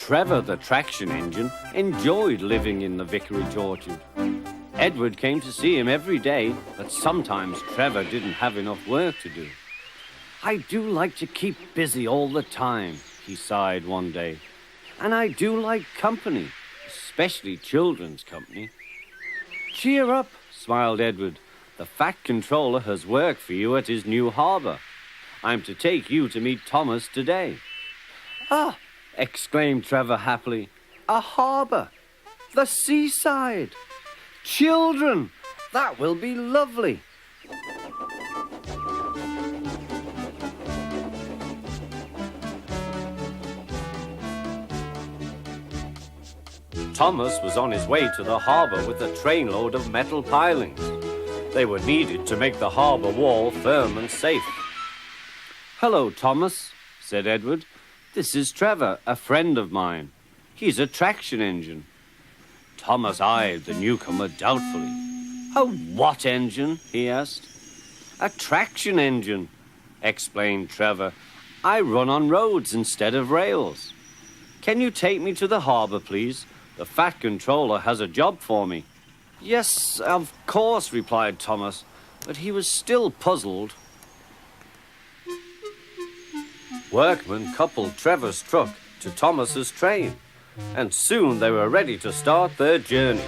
Trevor, the traction engine, enjoyed living in the vicarage orchard. Edward came to see him every day, but sometimes Trevor didn't have enough work to do. "I do like to keep busy all the time," he sighed one day. "And I do like company, especially children's company." "Cheer up," smiled Edward. "The Fat Controller has work for you at his new harbour. I'm to take you to meet Thomas today." "Ah!" exclaimed Trevor happily. "A harbour! The seaside! Children! That will be lovely!" Thomas was on his way to the harbour with a trainload of metal pilings. They were needed to make the harbour wall firm and safe. "Hello, Thomas," said Edward. "This is Trevor, a friend of mine. He's a traction engine." Thomas eyed the newcomer doubtfully. "A what engine?" he asked. "A traction engine," explained Trevor. "I run on roads instead of rails. Can you take me to the harbour, please? The Fat Controller has a job for me." "Yes, of course," replied Thomas, but he was still puzzled. Workmen coupled Trevor's truck to Thomas's train, and soon they were ready to start their journey.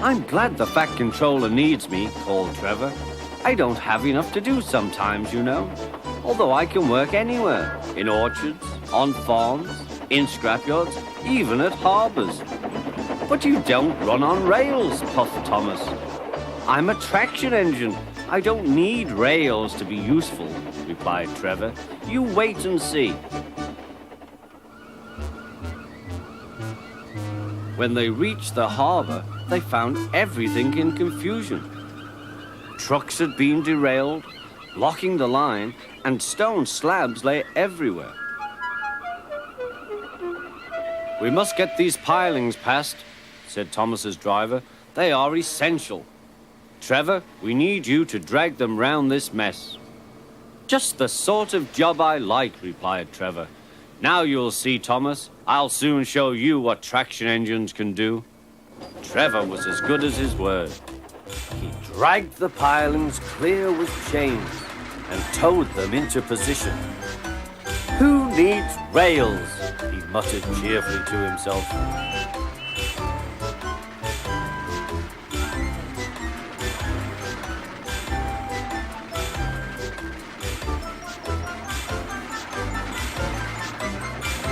"I'm glad the Fat Controller needs me," called Trevor. "I don't have enough to do sometimes, you know, although I can work anywhere, in orchards, on farms, in scrapyards, even at harbours." "But you don't run on rails," puffed Thomas. "I'm a traction engine. I don't need rails to be useful," replied Trevor. "You wait and see." When they reached the harbour, they found everything in confusion. Trucks had been derailed, blocking the line, and stone slabs lay everywhere. "We must get these pilings past," said Thomas's driver. "They are essential. Trevor, we need you to drag them round this mess." "Just the sort of job I like," replied Trevor. "Now you'll see, Thomas. I'll soon show you what traction engines can do." Trevor was as good as his word. He dragged the pilings clear with chains and towed them into position. "Who needs rails?" he muttered cheerfully to himself.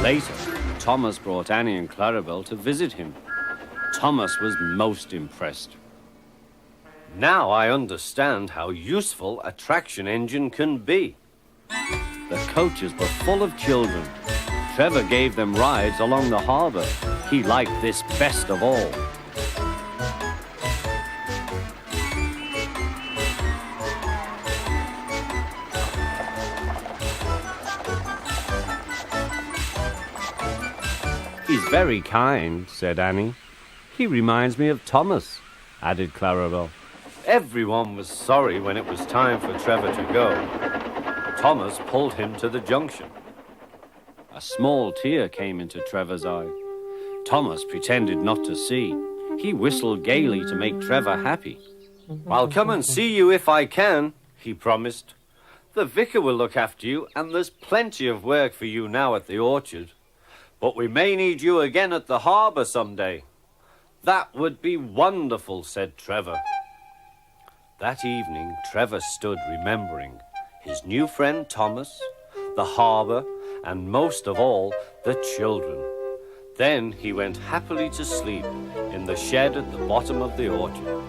Later, Thomas brought Annie and Clarabelle to visit him. Thomas was most impressed. "Now I understand how useful a traction engine can be." The coaches were full of children. Trevor gave them rides along the harbour. He liked this best of all. "He's very kind," said Annie. "He reminds me of Thomas," added Clarabelle. Everyone was sorry when it was time for Trevor to go. Thomas pulled him to the junction. A small tear came into Trevor's eye. Thomas pretended not to see. He whistled gaily to make Trevor happy. "I'll come and see you if I can," he promised. "The vicar will look after you, and there's plenty of work for you now at the orchard. But we may need you again at the harbour someday." "That would be wonderful," said Trevor. That evening, Trevor stood remembering his new friend Thomas, the harbour, and most of all, the children. Then he went happily to sleep in the shed at the bottom of the orchard.